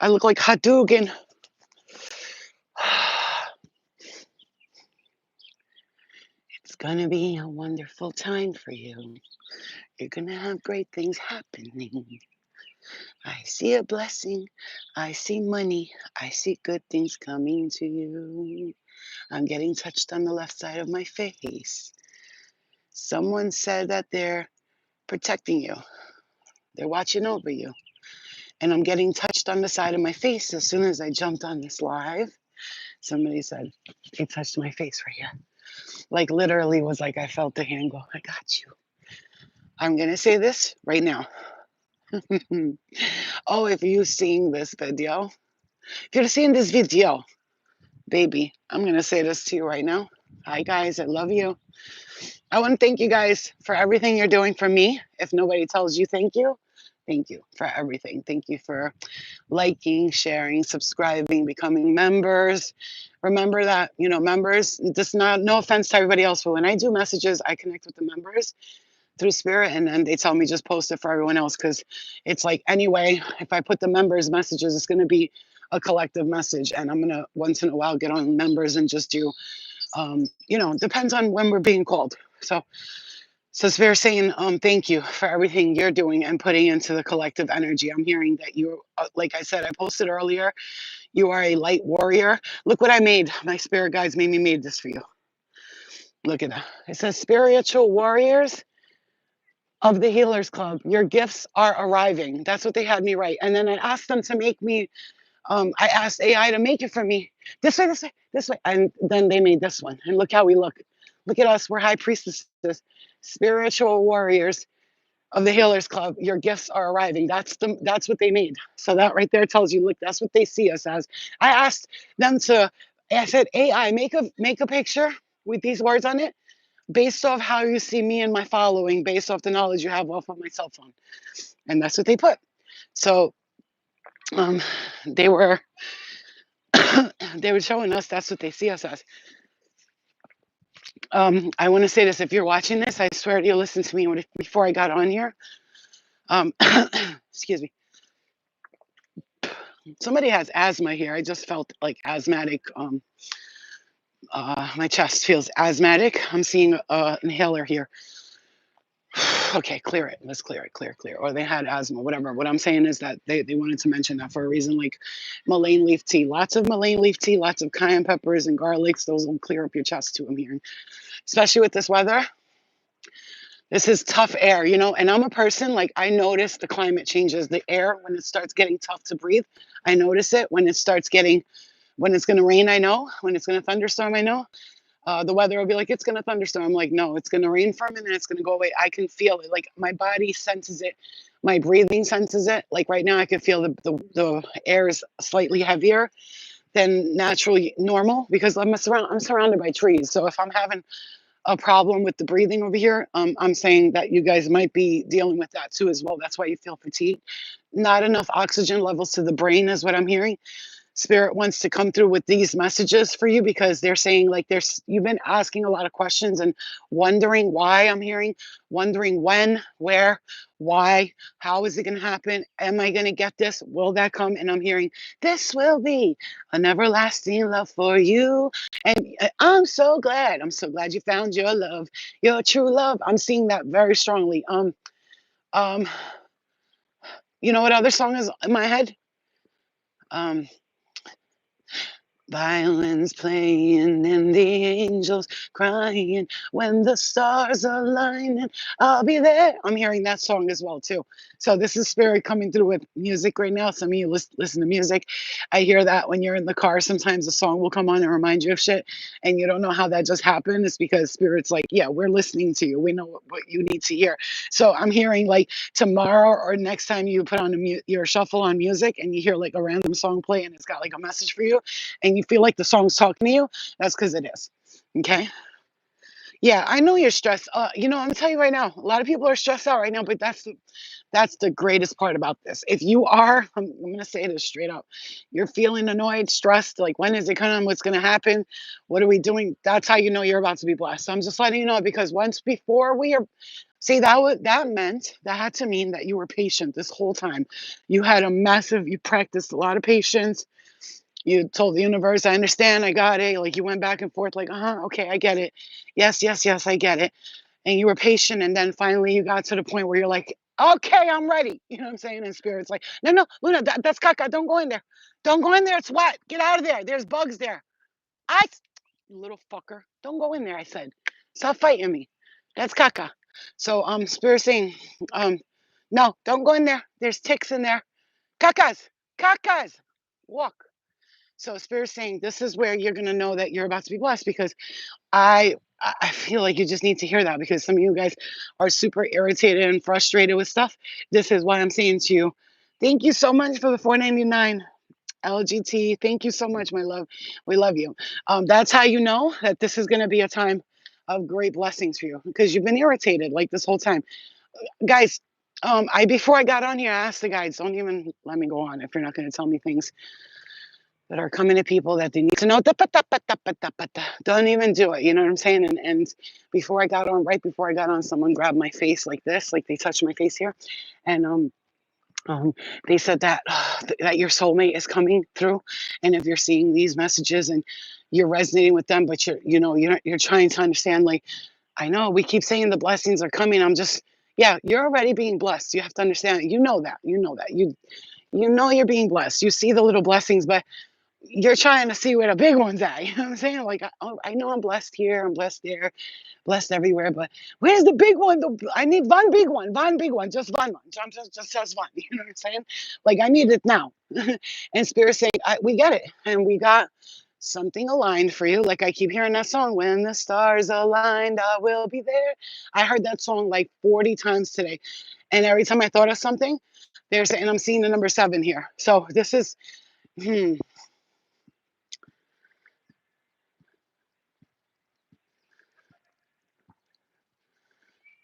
I look like Hadouken. It's gonna be a wonderful time for you. You're gonna have great things happening. I see a blessing. I see money. I see good things coming to you. I'm getting touched on the left side of my face. Someone said that they're protecting you. They're watching over you. And I'm getting touched on the side of my face as soon as I jumped on this live. Somebody said, they touched my face right here. Like literally was like, I felt the hand go, I got you. I'm going to say this right now. Oh, if you're seeing this video, if you're seeing this video, baby, I'm going to say this to you right now. Hi, guys. I love you. I want to thank you guys for everything you're doing for me. If nobody tells you thank you for everything. Thank you for liking, sharing, subscribing, becoming members. Remember that, members, just not, no offense to everybody else, but when I do messages, I connect with the members through spirit, and then they tell me just post it for everyone else, because it's like, anyway, if I put the members messages, it's going to be a collective message, and I'm going to once in a while get on members and just do, depends on when we're being called. So Spirit saying, thank you for everything you're doing and putting into the collective energy. I'm hearing that you, like I said, I posted earlier, you are a light warrior. Look what I made. My spirit guides made me made this for you. Look at that. It says spiritual warriors of the Healers Club. Your gifts are arriving. That's what they had me write. And then I asked them to make me, I asked AI to make it for me. This way, this way, this way. And then they made this one. And look how we look. Look at us. We're high priestesses, spiritual warriors of the Healers Club. Your gifts are arriving. That's what they made. So that right there tells you, look, that's what they see us as. I asked them to, I said, AI, make a picture with these words on it, based off how you see me and my following, based off the knowledge you have off of my cell phone. And that's what they put. So they were they were showing us that's what they see us as. I want to say this: if you're watching this, I swear you listen to me before I got on here. Excuse me. Somebody has asthma here. I just felt like asthmatic. My chest feels asthmatic. I'm seeing an inhaler here. Okay, clear it. Let's clear it. Clear. Or they had asthma, whatever. What I'm saying is that they wanted to mention that for a reason, like mullein leaf tea. Lots of mullein leaf tea, lots of cayenne peppers and garlics. Those will clear up your chest too, I'm hearing. Especially with this weather. This is tough air, and I'm a person, like, I notice the climate changes. The air, when it starts getting tough to breathe, I notice it. When it's going to rain, I know. When it's going to thunderstorm, I know. The weather will be like, it's going to thunderstorm. I'm like, no, it's going to rain for a minute. It's going to go away. I can feel it. Like my body senses it. My breathing senses it. Like right now, I can feel the air is slightly heavier than naturally normal, because I'm surrounded by trees. So if I'm having a problem with the breathing over here, I'm saying that you guys might be dealing with that too as well. That's why you feel fatigued. Not enough oxygen levels to the brain is what I'm hearing. Spirit wants to come through with these messages for you, because they're saying, like, you've been asking a lot of questions and wondering why. I'm hearing wondering when, where, why, how is it going to happen? Am I going to get this? Will that come? And I'm hearing, this will be an everlasting love for you. And I'm so glad you found your love, your true love. I'm seeing that very strongly. You know what other song is in my head? Violins playing and the angels crying, when the stars are aligning, I'll be there. I'm hearing that song as well too. So this is spirit coming through with music right now. Some of you listen to music. I hear that when you're in the car. Sometimes a song will come on and remind you of shit, and you don't know how that just happened. It's because spirit's like, yeah, we're listening to you. We know what you need to hear. So I'm hearing, like, tomorrow or next time you put on your shuffle on music and you hear like a random song play and it's got like a message for you, and you feel like the song's talking to you, that's because it is. Okay? Yeah, I know you're stressed. You know, I'm gonna tell you right now, a lot of people are stressed out right now, but that's the greatest part about this. If you are, I'm gonna say this straight up, you're feeling annoyed, stressed, like when is it coming? What's gonna happen? What are we doing? That's how you know you're about to be blessed. So I'm just letting you know because once before we are, see that had to mean that you were patient this whole time. You practiced a lot of patience. You told the universe, I understand, I got it. Like you went back and forth, like, okay, I get it. Yes, yes, yes, I get it. And you were patient. And then finally you got to the point where you're like, okay, I'm ready. You know what I'm saying? And spirit's like, no, no, Luna, that's caca. Don't go in there. Don't go in there. It's wet. Get out of there. There's bugs there. I, you little fucker. Don't go in there. I said, stop fighting me. That's caca. So, spirit saying, um, no, don't go in there. There's ticks in there. Cacas, cacas. Walk. So Spirit's saying this is where you're gonna know that you're about to be blessed because I feel like you just need to hear that because some of you guys are super irritated and frustrated with stuff. This is why I'm saying to you, thank you so much for the 4.99 LGT. Thank you so much, my love. We love you. That's how you know that this is gonna be a time of great blessings for you because you've been irritated like this whole time, guys. I before I got on here, I asked the guys, don't even let me go on if you're not going to tell me things that are coming to people that they need to know. Don't even do it. You know what I'm saying? And before I got on, right before I got on, someone grabbed my face like this, like they touched my face here, and um, they said that that your soulmate is coming through, and if you're seeing these messages and you're resonating with them, but you're trying to understand. Like I know we keep saying the blessings are coming. I'm just yeah, you're already being blessed. You have to understand. You know that. You know that. You know you're being blessed. You see the little blessings, but you're trying to see where the big one's at. You know what I'm saying? Like, oh, I know I'm blessed here, I'm blessed there, blessed everywhere, but where's the big one? I need one big one, just one, just one. You know what I'm saying? Like, I need it now. And Spirit saying, we get it, and we got something aligned for you. Like I keep hearing that song, "When the stars aligned, I will be there." I heard that song like 40 times today, and every time I thought of something, there's and I'm seeing the number 7 here. So this is. Hmm,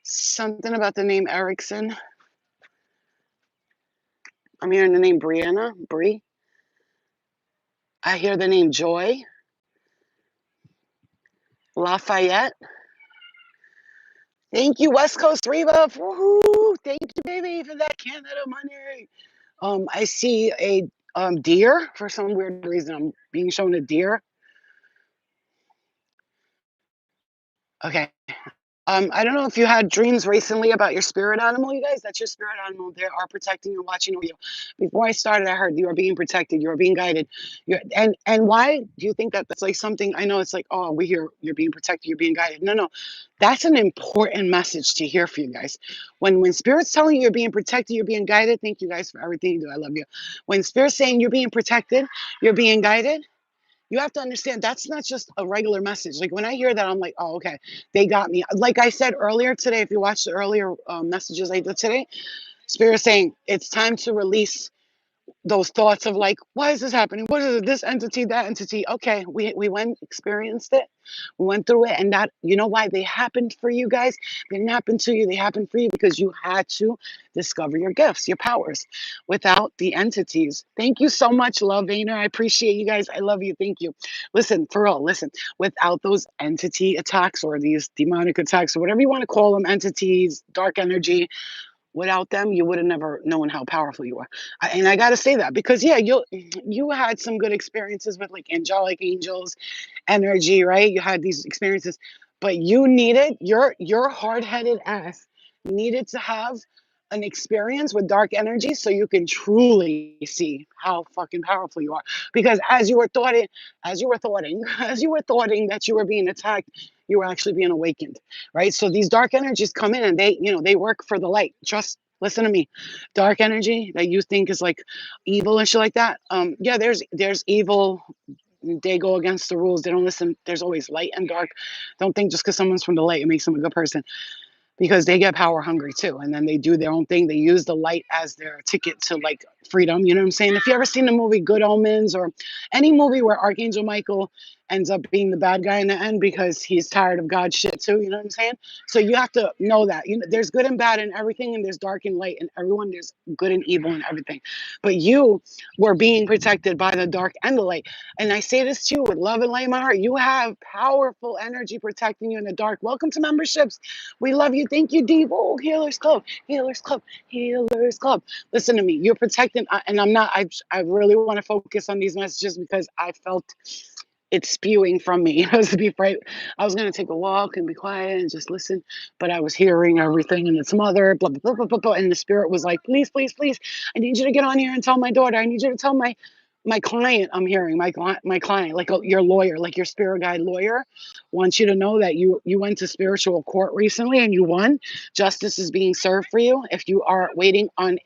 Something about the name Erickson. I'm hearing the name Brianna, Bree. I hear the name Joy, Lafayette. Thank you, West Coast Reba. Woohoo! Thank you, baby, for that Canada money. I see a deer for some weird reason. I'm being shown a deer. Okay. I don't know if you had dreams recently about your spirit animal, you guys. That's your spirit animal. They are protecting you, watching over you. Before I started, I heard you are being protected, you are being guided. And why do you think that that's like something? I know it's like, oh, we hear you're being protected, you're being guided. No, no, that's an important message to hear for you guys. When spirit's telling you you're being protected, you're being guided. Thank you guys for everything you do. I love you. When spirit's saying you're being protected, you're being guided, you have to understand that's not just a regular message. Like when I hear that, I'm like, oh, okay, they got me. Like I said earlier today, if you watched the earlier messages I did today, Spirit saying it's time to release those thoughts of like, why is this happening? What is it? This entity, that entity. Okay, we went, experienced it, we went through it, and that you know why they happened for you guys? They didn't happen to you, they happened for you because you had to discover your gifts, your powers without the entities. Thank you so much, Love Vayner. I appreciate you guys. I love you. Thank you. Listen, for real, listen, without those entity attacks or these demonic attacks or whatever you want to call them, entities, dark energy, without them, you would have never known how powerful you are. And I got to say that because yeah, you had some good experiences with like angelic angels, energy, right? You had these experiences, but you needed your hard-headed ass needed to have an experience with dark energy so you can truly see how fucking powerful you are. Because as you were thoughting, as you were thoughting that you were being attacked, you were actually being awakened, right? So these dark energies come in and they work for the light. Trust, listen to me. Dark energy that you think is like evil and shit like that. Yeah, there's evil, they go against the rules. They don't listen. There's always light and dark. Don't think just because someone's from the light, it makes them a good person because they get power hungry too. And then they do their own thing. They use the light as their ticket to like freedom. You know what I'm saying? If you ever seen the movie Good Omens or any movie where Archangel Michael ends up being the bad guy in the end because he's tired of God's shit too, you know what I'm saying? So you have to know that there's good and bad in everything, and there's dark and light in everyone. There's good and evil in everything. But you were being protected by the dark and the light. And I say this to you with love and light in my heart. You have powerful energy protecting you in the dark. Welcome to memberships. We love you. Thank you, Devo. Healers Club. Healers Club. Healers Club. Listen to me. You're protecting, and I'm not. I really want to focus on these messages because I felt it spewing from me. I was to be afraid. I was gonna take a walk and be quiet and just listen, but I was hearing everything and its mother, blah blah blah blah blah, blah, and the spirit was like, please, please, please, I need you to get on here and tell my daughter. I need you to tell my client. I'm hearing my client, like your lawyer, like your spirit guide lawyer, wants you to know that you went to spiritual court recently and you won. Justice is being served for you. If you are waiting on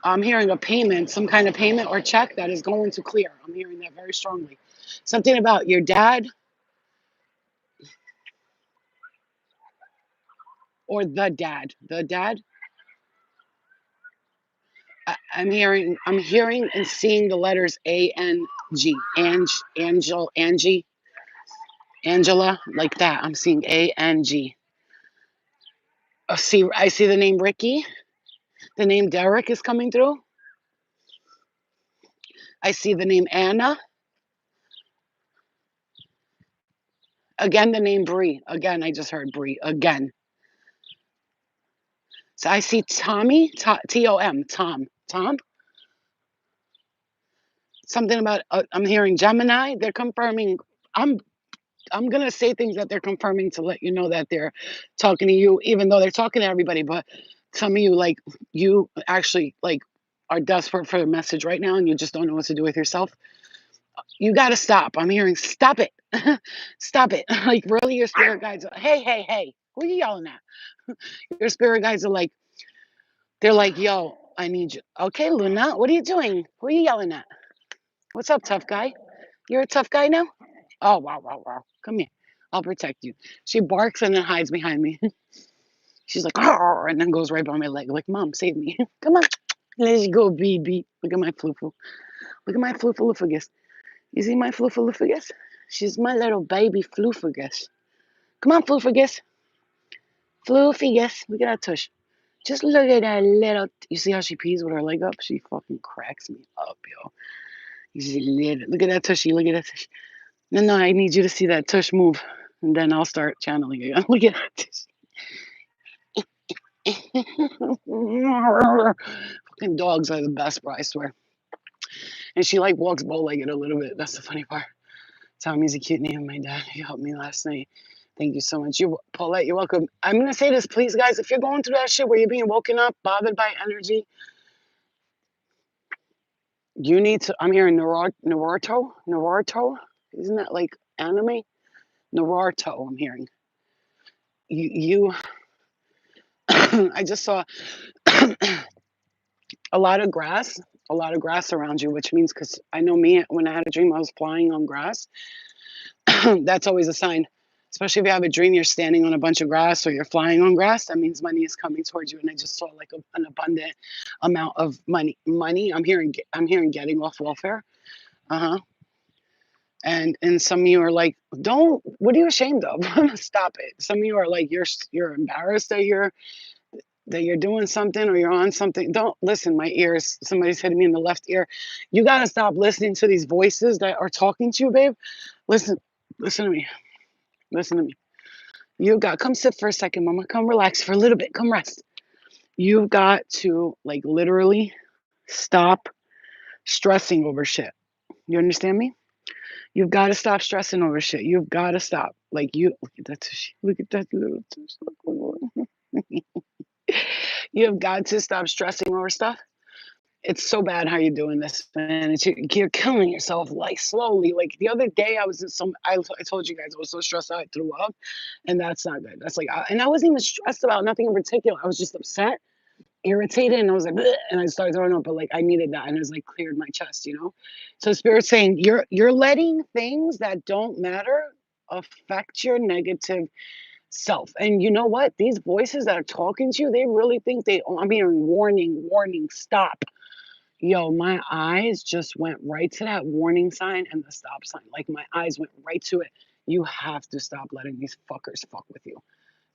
I'm hearing a payment, some kind of payment or check that is going to clear. I'm hearing that very strongly. Something about your dad or the dad. The dad. I'm hearing and seeing the letters A-N-G. Angie, Angela, like that. I'm seeing A-N-G. I see the name Ricky. The name Derek is coming through. I see the name Anna. Again, the name Bree. Again, I just heard Bree. Again. So I see Tommy, Tom, Tom. Something about I'm hearing Gemini. They're confirming. I'm I'm gonna say things that they're confirming to let you know that they're talking to you, even though they're talking to everybody. But some of you, like you, actually like are desperate for a message right now, and you just don't know what to do with yourself. You got to stop. I'm hearing stop it, stop it. Like really, your spirit guides. Hey, hey, hey. Who are you yelling at? Your spirit guides are like, they're like, yo, I need you. Okay, Luna, what are you doing? Who are you yelling at? What's up, tough guy? You're a tough guy now? Oh, wow, wow, wow. Come here. I'll protect you. She barks and then hides behind me. She's like, "Arr," and then goes right by my leg. Like, Mom, save me. Come on. Let's go, baby. Look at my fluffle. Look at my fluffaluffagus. You see my fluffaluffagus? She's my little baby fluffagus. Come on, fluffagus. Fluffagus. Look at that tush. Just look at that little. You see how she pees with her leg up? She fucking cracks me up, yo. You see, look at that tushy. Look at that tush. No, I need you to see that tush move, and then I'll start channeling again. Look at that tush. Fucking dogs are the best, bro, I swear. And she like walks bow-legged a little bit. That's the funny part. Tommy's a cute name. My dad, he helped me last night. Thank you so much. You, Paulette, you're welcome. I'm gonna say this, please, guys. If you're going through that shit where you're being woken up, bothered by energy, you need to. I'm hearing Naruto. Isn't that like anime? Naruto. I'm hearing you. I just saw a lot of grass, around you, which means because I know me when I had a dream I was flying on grass. That's always a sign. Especially if you have a dream you're standing on a bunch of grass or you're flying on grass, that means money is coming towards you. And I just saw like an abundant amount of money. I'm hearing getting off welfare. Uh-huh. And some of you are like, don't. What are you ashamed of? Stop it. Some of you are like, you're embarrassed that you're doing something or you're on something. Don't listen. My ears. Somebody's hitting me in the left ear. You gotta stop listening to these voices that are talking to you, babe. Listen to me. Listen to me. You got come sit for a second, mama. Come relax for a little bit. Come rest. You've got to like literally stop stressing over shit. You understand me? You've got to stop stressing over shit. You've got to stop. Like you look at that tush. Look at that little tush. You've got to stop stressing over stuff. It's so bad how you're doing this, man. You're killing yourself like slowly. Like the other day, I was in I told you guys I was so stressed out I threw up, and that's not good. That's like, and I wasn't even stressed about nothing in particular. I was just upset, irritated, and I was like, "Bleh," and I started throwing up. But like I needed that, and it was like cleared my chest, you know. So Spirit's saying you're letting things that don't matter affect your negative self. And you know what? These voices that are talking to you, they really think I'm hearing warning, warning, stop. Yo, my eyes just went right to that warning sign and the stop sign. Like my eyes went right to it. You have to stop letting these fuckers fuck with you.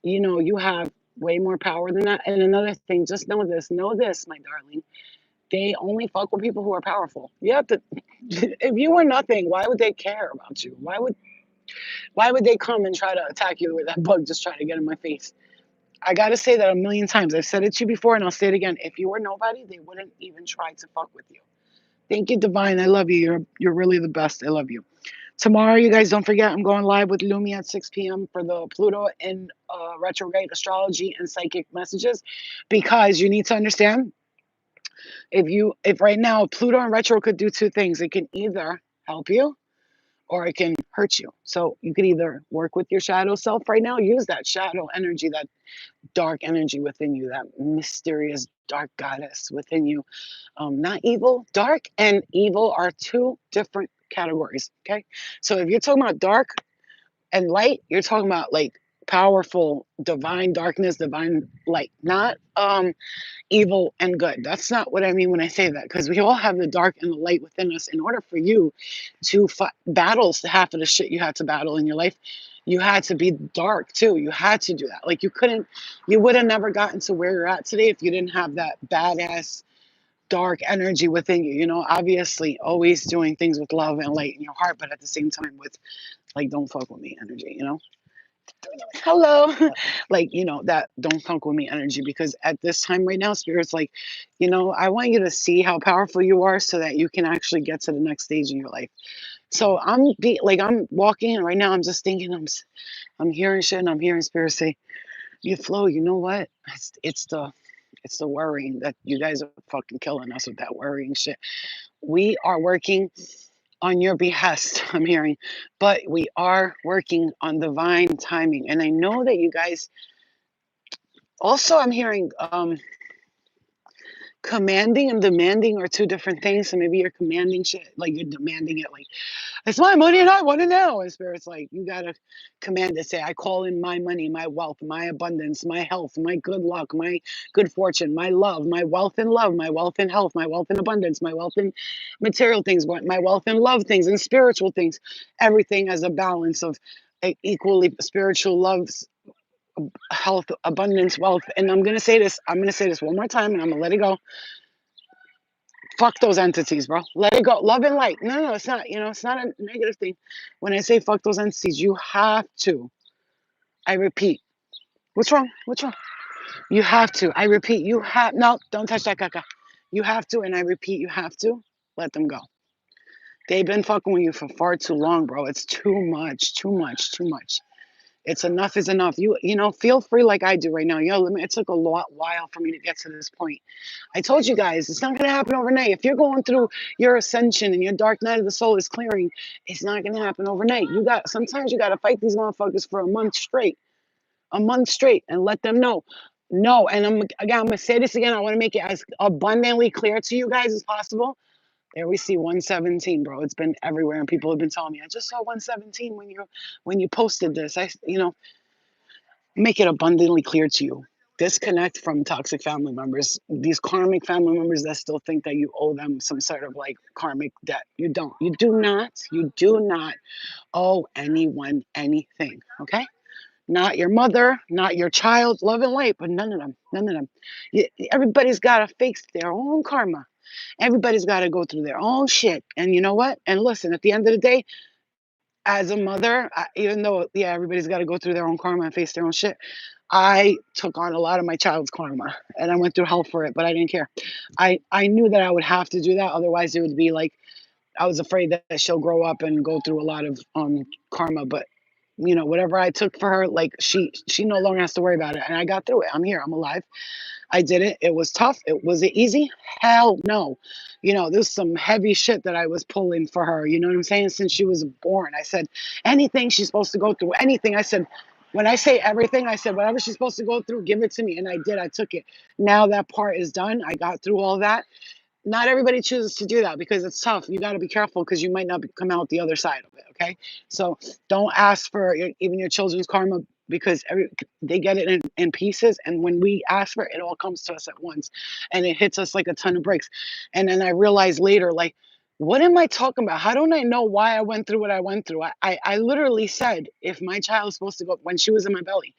You know, you have way more power than that. And another thing, just know this, my darling. They only fuck with people who are powerful. You have to, if you were nothing, why would they care about you? Why would they come and try to attack you with that bug just trying to get in my face? I gotta say that a million times. I've said it to you before and I'll say it again. If you were nobody, they wouldn't even try to fuck with you. Thank you, Divine. I love you. You're really the best. I love you. Tomorrow, you guys don't forget, I'm going live with Lumi at 6 p.m. for the Pluto and retrograde astrology and psychic messages, because you need to understand, if right now Pluto and retro could do two things. It can either help you or it can hurt you. So you could either work with your shadow self right now, use that shadow energy, that dark energy within you, that mysterious dark goddess within you. Not evil, dark and evil are two different categories. Okay. So if you're talking about dark and light, you're talking about like powerful, divine darkness, divine light, not evil and good. That's not what I mean when I say that, because we all have the dark and the light within us. In order for you to battle half of the shit you had to battle in your life, you had to be dark too. You had to do that. Like you would have never gotten to where you're at today if you didn't have that badass dark energy within you. You know, obviously always doing things with love and light in your heart, but at the same time with like, don't fuck with me energy, you know? Hello. Like, that don't fuck with me energy, because at this time right now, spirit's like, I want you to see how powerful you are so that you can actually get to the next stage in your life. So I'm walking and right now I'm just thinking, I'm hearing shit and I'm hearing spirit say, you flow, you know what? It's the worrying that you guys are fucking killing us with that worrying shit. We are working on your behest, I'm hearing, but we are working on divine timing. And I know that you guys also, I'm hearing commanding and demanding are two different things. So maybe you're commanding shit, like you're demanding it, like, it's my money and I want it now. And spirit's like, you gotta command it. Say, I call in my money, my wealth, my abundance, my health, my good luck, my good fortune, my love, my wealth and love, my wealth and health, my wealth and abundance, my wealth and material things, my wealth and love things and spiritual things. Everything as a balance of equally spiritual love, health, abundance, wealth. And I'm gonna say this one more time and I'm gonna let it go. Fuck those entities, bro. Let it go. Love and light. No, no, it's not. It's not a negative thing. When I say fuck those entities, you have to. I repeat. What's wrong? What's wrong? You have to. I repeat. You have. No, don't touch that caca. You have to, and I repeat, you have to let them go. They've been fucking with you for far too long, bro. It's too much. Too much. Too much. It's enough is enough. Feel free like I do right now. It took a while for me to get to this point. I told you guys, it's not going to happen overnight. If you're going through your ascension and your dark night of the soul is clearing, it's not going to happen overnight. Sometimes you got to fight these motherfuckers for a month straight, and let them know. No, and I'm going to say this again. I want to make it as abundantly clear to you guys as possible. There we see 117, bro. It's been everywhere, and people have been telling me, I just saw 117 when you posted this. Make it abundantly clear to you. Disconnect from toxic family members, these karmic family members that still think that you owe them some sort of like karmic debt. You don't. You do not owe anyone anything. Okay? Not your mother, not your child, love and light, but none of them. None of them. Everybody's got to face their own karma. Everybody's got to go through their own shit. And you know what? And listen, at the end of the day, as a mother, even though, yeah, everybody's got to go through their own karma and face their own shit, I took on a lot of my child's karma and I went through hell for it, but I didn't care. I knew that I would have to do that. Otherwise, it would be like I was afraid that she'll grow up and go through a lot of karma. But whatever I took for her, like she no longer has to worry about it. And I got through it. I'm here. I'm alive. I did it. It was tough. Was it easy? Hell no. There's some heavy shit that I was pulling for her. You know what I'm saying? Since she was born, I said anything she's supposed to go through, anything. I said, when I say everything, I said whatever she's supposed to go through, give it to me. And I did. I took it. Now that part is done. I got through all that. Not everybody chooses to do that because it's tough. You got to be careful because you might not come out the other side of it. Okay. So don't ask for even your children's karma. because they get it in pieces. And when we ask for it, it all comes to us at once and it hits us like a ton of bricks. And then I realized later, like, what am I talking about? How don't I know why I went through what I went through? I literally said, if my child is supposed to go, when she was in my belly,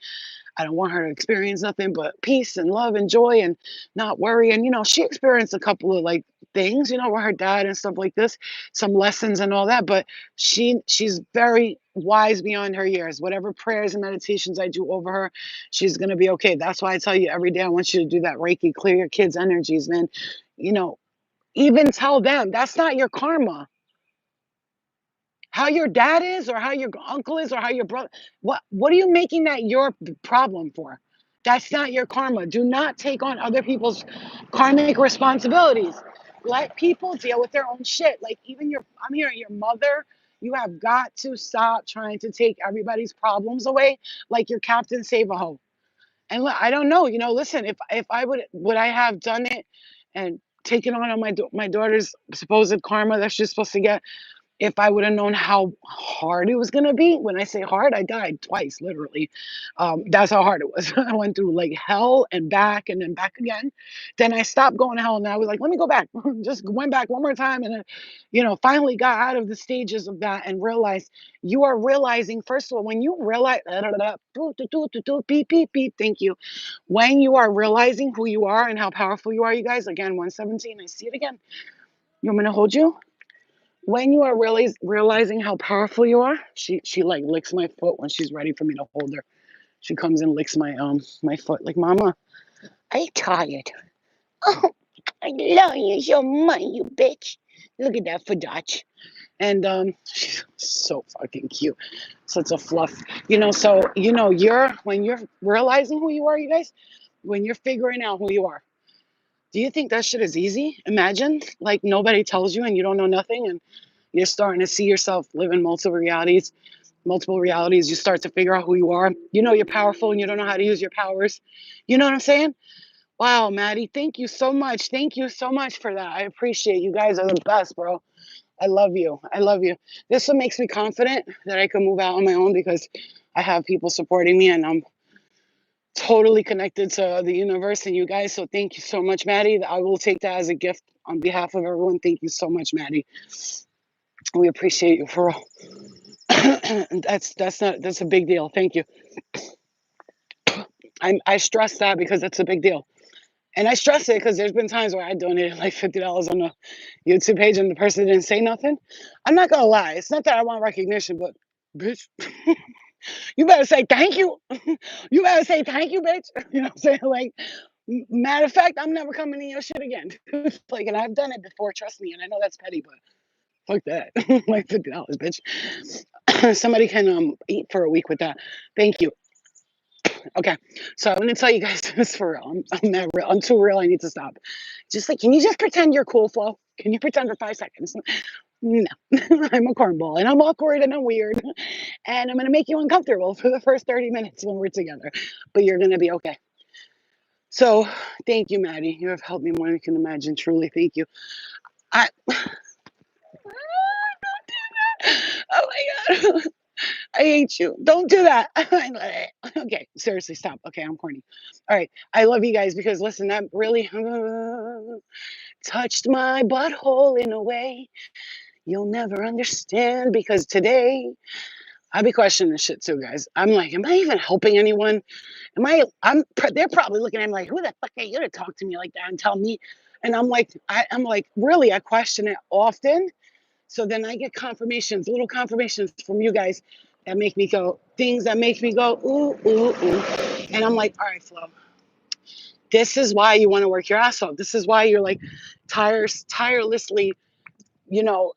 I don't want her to experience nothing but peace and love and joy and not worry. And, she experienced a couple of like things, with her dad and stuff like this, some lessons and all that. But she's very wise beyond her years. Whatever prayers and meditations I do over her, she's going to be okay. That's why I tell you every day, I want you to do that Reiki, clear your kids' energies, man. You know, even tell them that's not your karma. How your dad is or how your uncle is or how your brother, what are you making that your problem for? That's not your karma. Do not take on other people's karmic responsibilities. Let people deal with their own shit. Like even I'm hearing your mother, you have got to stop trying to take everybody's problems away like you're Captain Save-A-Ho. And I don't know, listen, if I would I have done it and taken on my daughter's supposed karma that she's supposed to get if I would have known how hard it was gonna be. When I say hard, I died twice, literally. That's how hard it was. I went through like hell and then back again. Then I stopped going to hell and I was like, let me go back. Just went back one more time and then, finally got out of the stages of that and realized you are realizing, first of all, when you realize, beep, beep, beep, thank you. When you are realizing who you are and how powerful you are, you guys, again, 117, I see it again. You want me to hold you? When you are really realizing how powerful you are, she like licks my foot when she's ready for me to hold her. She comes and licks my foot like, Mama, I'm tired. Oh, I love you so much, you bitch. Look at that fadach. And she's so fucking cute. Such a fluff. So when you're realizing who you are, you guys, when you're figuring out who you are, do you think that shit is easy? Imagine like nobody tells you and you don't know nothing and you're starting to see yourself live in multiple realities. Multiple realities. You start to figure out who you are. You're powerful and you don't know how to use your powers. You know what I'm saying? Wow, Maddie, thank you so much. Thank you so much for that. I appreciate you guys are the best, bro. I love you. I love you. This what makes me confident that I can move out on my own because I have people supporting me and I'm totally connected to the universe and you guys. So thank you so much, Maddie. I will take that as a gift on behalf of everyone. Thank you so much, Maddie. We appreciate you for real. That's a big deal. Thank you. I stress that because it's a big deal. And I stress it because there's been times where I donated like $50 on the YouTube page and the person didn't say nothing. I'm not gonna lie. It's not that I want recognition, but bitch, you better say thank you. You better say thank you, bitch. You know what I'm saying? Like, matter of fact, I'm never coming in your shit again. Like, and I've done it before, trust me. And I know that's petty, but fuck that. Like $50, bitch. Somebody can eat for a week with that. Thank you. Okay, so I'm gonna tell you guys this for real. I'm not real. I'm too real. I need to stop. Just like, can you just pretend you're cool, Flo? Can you pretend for 5 seconds? No, I'm a cornball and I'm awkward and I'm weird and I'm gonna make you uncomfortable for the first 30 minutes when we're together, but you're gonna be okay. So, thank you, Maddie. You have helped me more than you can imagine. Truly, thank you. I. Oh my god. I hate you. Don't do that. Okay, seriously, stop. Okay, I'm corny. All right, I love you guys because listen, that really touched my butthole in a way you'll never understand. Because today I be questioning this shit too, guys. I'm like, am I even helping anyone? Am I? They're probably looking at me like, who the fuck are you to talk to me like that and tell me? And I'm like, I'm like, really? I question it often. So then I get confirmations, little confirmations from you guys that make me go, things that make me go, ooh, ooh, ooh. And I'm like, all right, Flo, this is why you want to work your ass off. This is why you're like tirelessly,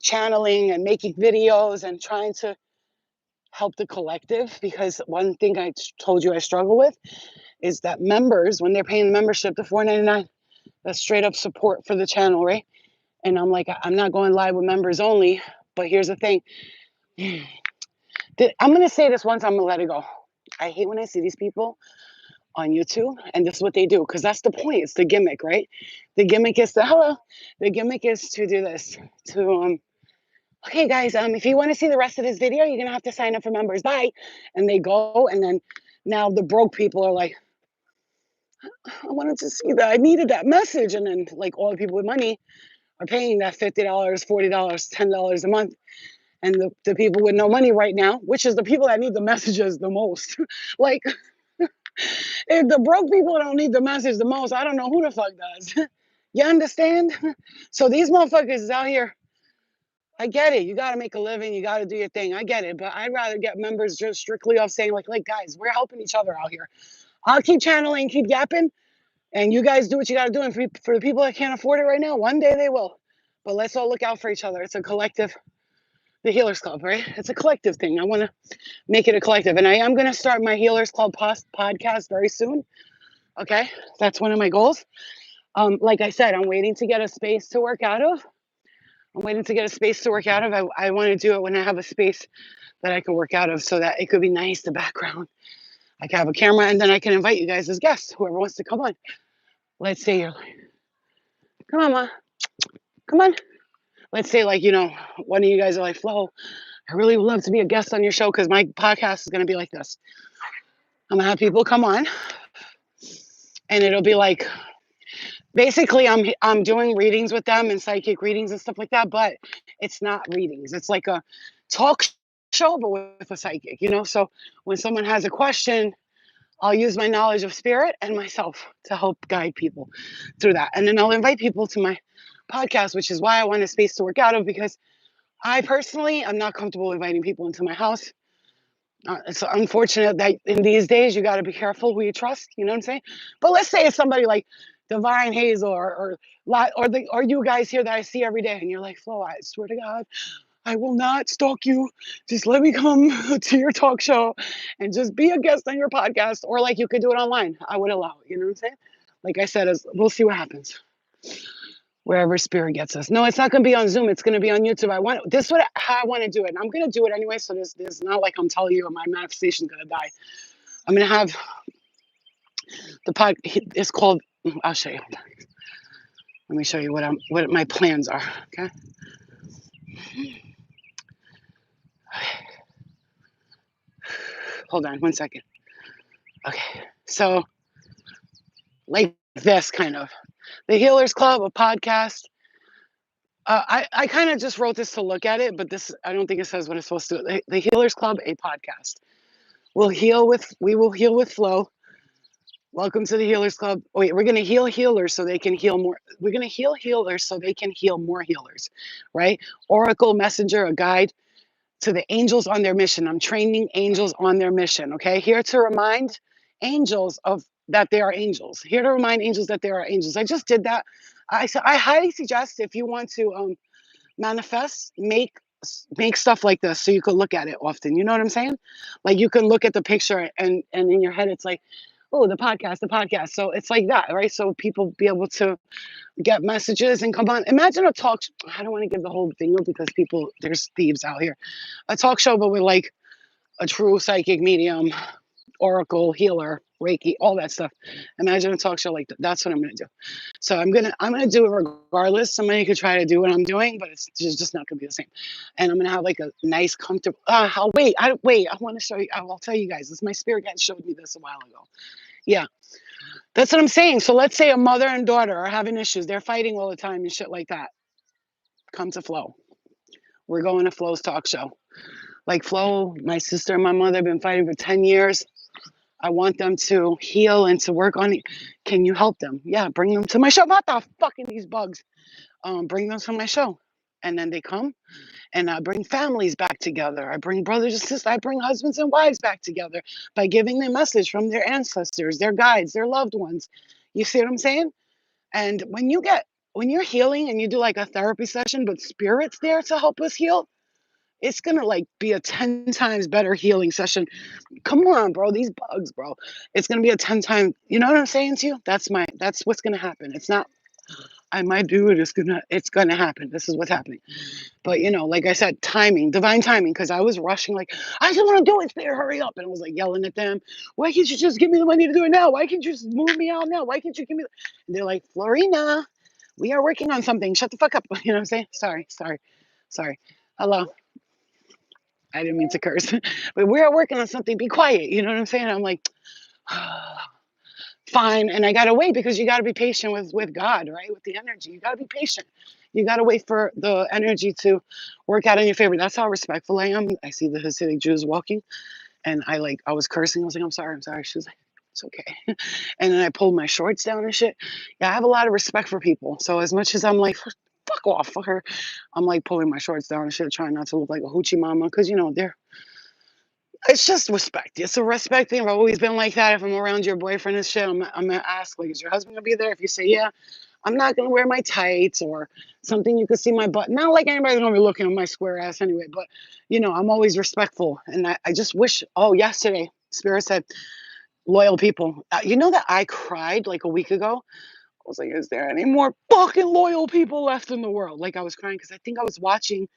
channeling and making videos and trying to help the collective. Because one thing I told you I struggle with is that members, when they're paying the membership, the $4.99, that's straight up support for the channel, right? And I'm like, I'm not going live with members only. But here's the thing. I'm going to say this once, I'm going to let it go. I hate when I see these people on YouTube and this is what they do because that's the point. It's the gimmick, right? The gimmick is the gimmick is to do this. Okay, guys, if you want to see the rest of this video, you're going to have to sign up for members. Bye. And they go and then Now the broke people are like, I wanted to see that. I needed that message. And then like all the people with money are paying that $50, $40, $10 a month. And the people with no money right now, which is the people that need the messages the most. Like if the broke people don't need the message the most, I don't know who the fuck does. You understand? So these motherfuckers is out here. I get it. You got to make a living. You got to do your thing. I get it. But I'd rather get members just strictly off saying like guys, we're helping each other out here. I'll keep channeling, keep yapping, and you guys do what you got to do. And for the people that can't afford it right now, one day they will. But let's all look out for each other. It's a collective, the Healers Club, right? It's a collective thing. I want to make it a collective. And I am going to start my Healers Club podcast very soon. Okay. That's one of my goals. Like I said, I'm waiting to get a space to work out of. I want to do it when I have a space that I can work out of so that it could be nice, the background. I can have a camera and then I can invite you guys as guests, whoever wants to come on. Let's say you're like, come on, Ma, come on. Let's say like, one of you guys are like, Flo, I really would love to be a guest on your show because my podcast is going to be like this. I'm going to have people come on and it'll be like, basically I'm doing readings with them and psychic readings and stuff like that, but it's not readings. It's like a talk show, but with a psychic, So when someone has a question, I'll use my knowledge of spirit and myself to help guide people through that. And then I'll invite people to my podcast, which is why I want a space to work out of, because I personally am not comfortable inviting people into my house. It's unfortunate that in these days you got to be careful who you trust. You know what I'm saying? But let's say it's somebody like Divine Hazel or you guys here that I see every day, and you're like, Flo, I swear to God, I will not stalk you. Just let me come to your talk show and just be a guest on your podcast. Or like you could do it online. I would allow it. You know what I'm saying? Like I said, we'll see what happens. Wherever spirit gets us. No, it's not going to be on Zoom. It's going to be on YouTube. How I want to do it. And I'm going to do it anyway. So there's not like I'm telling you my manifestation's going to die. I'm going to have the pod. It's called. I'll show you. Let me show you what my plans are. Okay. Hold on 1 second. Okay. So like this kind of the Healers Club, a podcast. I kind of just wrote this to look at it, but I don't think it says what it's supposed to. The Healers Club, a podcast. We will heal with flow. Welcome to the Healers Club. Oh, wait, we're going to heal healers so they can heal more. We're going to heal healers so they can heal more healers, right? Oracle, messenger, a guide to the angels on their mission. I'm training angels on their mission, okay? Here to remind angels of that they are angels. Here to remind angels that they are angels. I just did that. I highly suggest if you want to manifest, make stuff like this so you can look at it often. You know what I'm saying? Like you can look at the picture and in your head it's like, oh, the podcast. So it's like that, right? So people be able to get messages and come on. Imagine a talk. I don't want to give the whole thing because there's thieves out here. A talk show, but with like a true psychic medium, oracle, healer, Reiki, all that stuff. Imagine a talk show like that. That's what I'm gonna do. So I'm gonna do it regardless. Somebody could try to do what I'm doing, but it's just not gonna be the same. And I'm gonna have like a nice, comfortable. I'll wait. I want to show you. I'll tell you guys. My spirit guide showed me this a while ago. Yeah, that's what I'm saying. So let's say a mother and daughter are having issues. They're fighting all the time and shit like that. Come to Flo. We're going to Flo's talk show. Like Flo, my sister and my mother have been fighting for 10 years. I want them to heal and to work on it. Can you help them? Yeah, bring them to my show. What the fucking these bugs? Bring them to my show. And then they come and I bring families back together. I bring brothers and sisters. I bring husbands and wives back together by giving them a message from their ancestors, their guides, their loved ones. You see what I'm saying? And when you're healing and you do like a therapy session, but spirit's there to help us heal, it's gonna like be a 10 times better healing session. Come on, bro. These bugs, bro. It's gonna be a 10 time. You know what I'm saying to you? That's what's gonna happen. It's not I might do it. It's gonna happen. This is what's happening. But like I said, timing, divine timing, because I was rushing, like, I just want to do it, Spirit, hurry up. And I was like yelling at them, why can't you just give me the money to do it now? Why can't you just move me out now? Why can't you give me and they're like, Florina, we are working on something. Shut the fuck up. You know what I'm saying? Sorry. Hello. I didn't mean to curse. But we're working on something. Be quiet. You know what I'm saying? I'm like, fine. And I gotta wait because you gotta be patient with God, right? With the energy. You gotta be patient. You gotta wait for the energy to work out in your favor. That's how respectful I am. I see the Hasidic Jews walking and I was cursing. I was like, I'm sorry, I'm sorry. She was like, it's okay. And then I pulled my shorts down and shit. Yeah, I have a lot of respect for people. So as much as I'm like, fuck off for her, I'm like pulling my shorts down and shit, trying not to look like a hoochie mama. Cause you know, it's just respect. It's a respect thing. I've always been like that. If I'm around your boyfriend and shit, I'm gonna ask, like, is your husband gonna be there? If you say yeah, I'm not gonna wear my tights or something you could see my butt. Not like anybody's gonna be looking at my square ass anyway, but you know, I'm always respectful. And I just wish, oh, yesterday, Spirit said, loyal people. You know that I cried like a week ago? I was like, is there any more fucking loyal people left in the world? Like I was crying because I think I was watching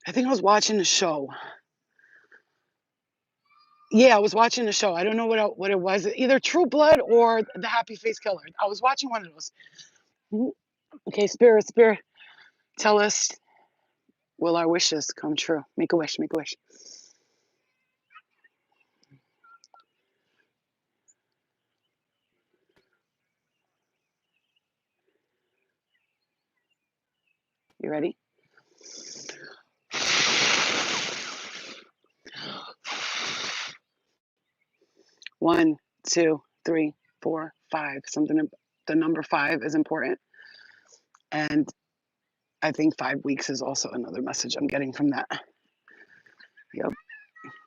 the show. Yeah, I was watching the show. I don't know what it was. Either True Blood or The Happy Face Killer. I was watching one of those. Mhm. Okay, spirit, tell us, will our wishes come true? Make a wish, make a wish. You ready? One, two, three, four, five. The number five is important. And I think 5 weeks is also another message I'm getting from that. Yep.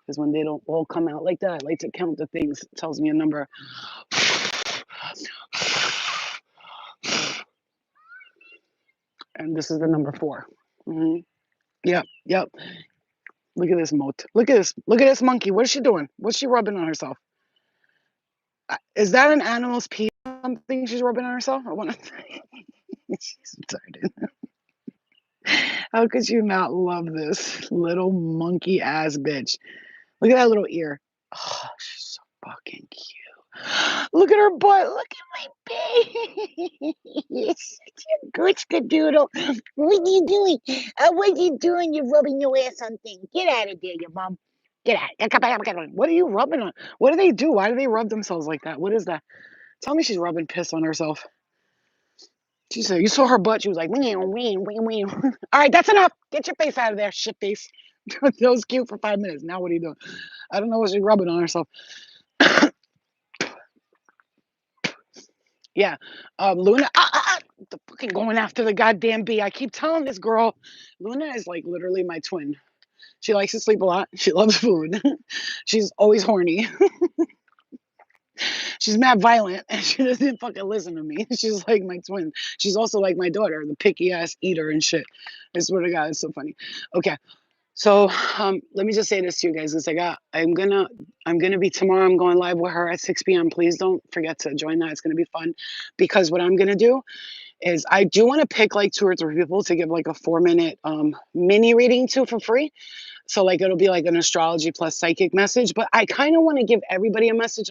Because when they don't all come out like that, I like to count the things. It tells me a number. And this is the number 4. Mm-hmm. Yep, yep. Look at this moat. Look at this. Look at this monkey. What is she doing? What's she rubbing on herself? Is that an animal's pee? Something she's rubbing on herself? I want to. She's retarded. How could you not love this little monkey ass bitch? Look at that little ear. Oh, she's so fucking cute. Look at her butt. Look at my baby. It's such a good skadoodle. What are you doing? What are you doing? You're rubbing your ass on things. Get out of there, your mom. Get out. What are you rubbing on? What do they do? Why do they rub themselves like that? What is that? Tell me she's rubbing piss on herself. She said, you saw her butt. She was like, wee, wee, wee, wee. All right, that's enough. Get your face out of there, shit face. That was cute for 5 minutes. Now what are you doing? I don't know what she's rubbing on herself. Yeah. Luna, the fucking going after the goddamn bee. I keep telling this girl, Luna is like literally my twin. She likes to sleep a lot. She loves food. She's always horny. She's mad violent and she doesn't fucking listen to me. She's like my twin. She's also like my daughter, the picky ass eater and shit. I swear to God, it's so funny. Okay. So let me just say this to you guys because I'm gonna be tomorrow. I'm going live with her at 6 p.m. Please don't forget to join that. It's gonna be fun because what I'm gonna do is I do want to pick like 2 or 3 people to give like a 4-minute mini reading to for free. So like it'll be like an astrology plus psychic message, but I kind of want to give everybody a message.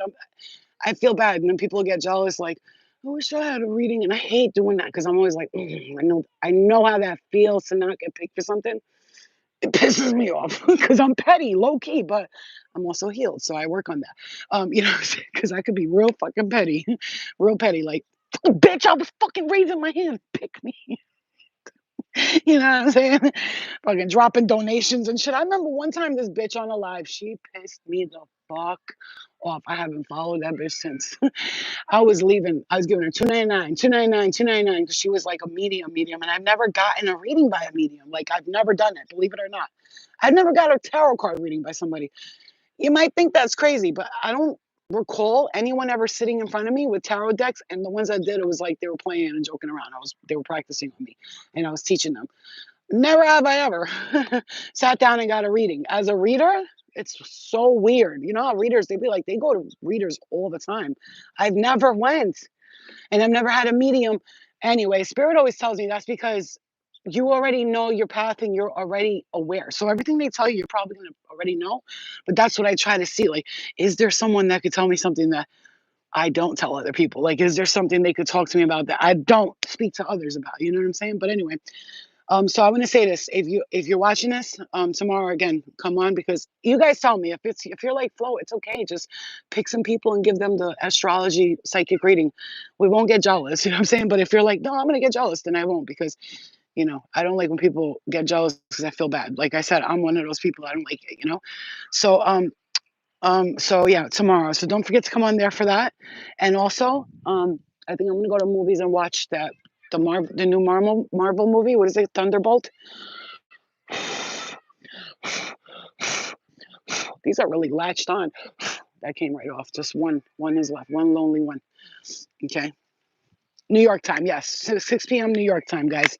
I feel bad and then people get jealous like, I wish I had a reading and I hate doing that because I'm always like, I know how that feels to not get picked for something. It pisses me off because I'm petty, low key, but I'm also healed. So I work on that. Because I could be real fucking petty, real petty. Like, bitch, I was fucking raising my hand. Pick me. You know what I'm saying? Fucking dropping donations and shit. I remember one time this bitch on a live, she pissed me the fuck off. I haven't followed that bitch since. I was leaving. I was giving her 299, 299, 299 because she was like a medium, and I've never gotten a reading by a medium. Like I've never done it, believe it or not. I've never got a tarot card reading by somebody. You might think that's crazy, but I don't recall anyone ever sitting in front of me with tarot decks. And the ones I did, it was like they were playing and joking around. They were practicing on me, and I was teaching them. Never have I ever sat down and got a reading. As a reader, it's so weird. You know how readers, they go to readers all the time. I've never went and I've never had a medium. Anyway, spirit always tells me that's because you already know your path and you're already aware. So everything they tell you, you're probably gonna already know. But that's what I try to see. Like, is there someone that could tell me something that I don't tell other people? Like, is there something they could talk to me about that I don't speak to others about? You know what I'm saying? But anyway, So I want to say this: if you're watching this tomorrow again, come on, because you guys tell me if you're like Flo, it's okay. Just pick some people and give them the astrology psychic reading. We won't get jealous, you know what I'm saying? But if you're like, no, I'm gonna get jealous, then I won't, because I don't like when people get jealous because I feel bad. Like I said, I'm one of those people. I don't like it. So so yeah, tomorrow. So don't forget to come on there for that. And also, I think I'm gonna go to movies and watch the new Marvel movie. What is it? Thunderbolt. These are really latched on. That came right off. Just one. One is left. One lonely one. Okay. New York time, yes. 6 p.m. New York time, guys.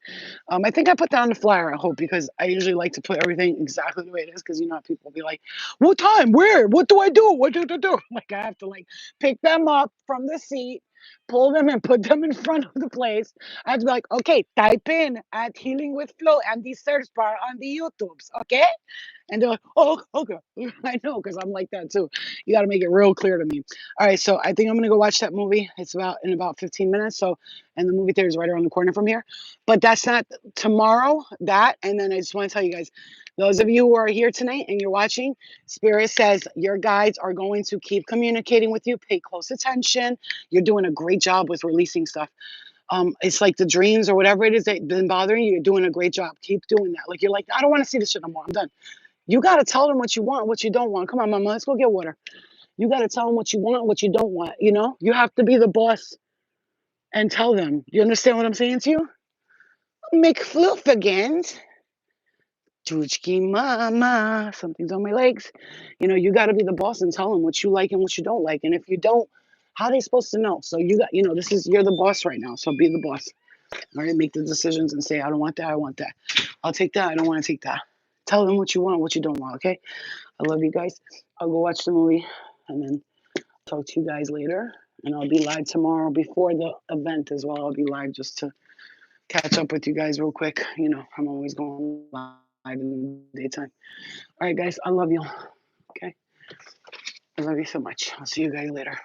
I think I put that on the flyer, I hope, because I usually like to put everything exactly the way it is, because how people be like, what time? Where? What do I do? What do I do? Like, I have to, like, pick them up from the seat, pull them and put them in front of the place. I have to be like, okay, type in at Healing with Flow and the search bar on the YouTubes, okay? And they're like, oh, okay. I know, because I'm like that too. You got to make it real clear to me. All right, so I think I'm going to go watch that movie. It's in about 15 minutes. So, and the movie theater is right around the corner from here. But that's not tomorrow, that. And then I just want to tell you guys, those of you who are here tonight and you're watching, Spirit says your guides are going to keep communicating with you. Pay close attention. You're doing a great job with releasing stuff. It's like the dreams or whatever it is that's been bothering you. You're doing a great job. Keep doing that. Like, you're like, I don't want to see this shit no more. I'm done. You got to tell them what you want, what you don't want. Come on, mama, let's go get water. You got to tell them what you want, what you don't want. You have to be the boss and tell them. You understand what I'm saying to you? McFluffigans. Juchki mama. Something's on my legs. You got to be the boss and tell them what you like and what you don't like. And if you don't, how are they supposed to know? So you're the boss right now. So be the boss. All right, make the decisions and say, I don't want that, I want that. I'll take that, I don't want to take that. Tell them what you want, what you don't want, okay? I love you guys. I'll go watch the movie and then talk to you guys later. And I'll be live tomorrow before the event as well. I'll be live just to catch up with you guys real quick. I'm always going live in the daytime. All right, guys, I love you. Okay? I love you so much. I'll see you guys later.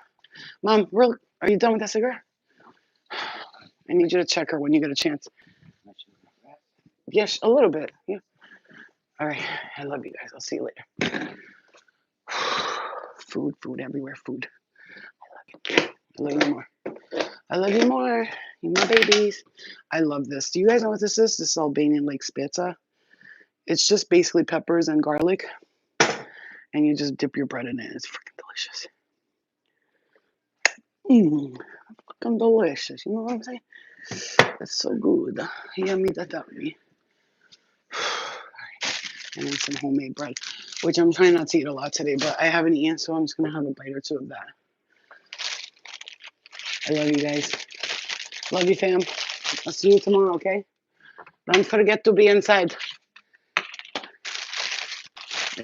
Mom, are you done with that cigarette? I need you to check her when you get a chance. Yes, a little bit. Yeah. All right. I love you guys. I'll see you later. Food everywhere. Food. I love you more. I love you more. You my babies. I love this. Do you guys know what this is? This is Albanian Lake Spezza. It's just basically peppers and garlic. And you just dip your bread in it. It's freaking delicious. Freaking delicious. You know what I'm saying? That's so good. Yummy that me. And then some homemade bread, which I'm trying not to eat a lot today, but I haven't eaten, so I'm just going to have a bite or two of that. I love you guys. Love you, fam. I'll see you tomorrow, okay? Don't forget to be inside.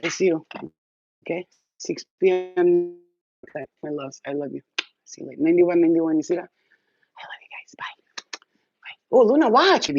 I see you, okay? 6 p.m. My loves, I love you. See you later. 91, 91, you see that? I love you guys. Bye. Bye. Oh, Luna, watch.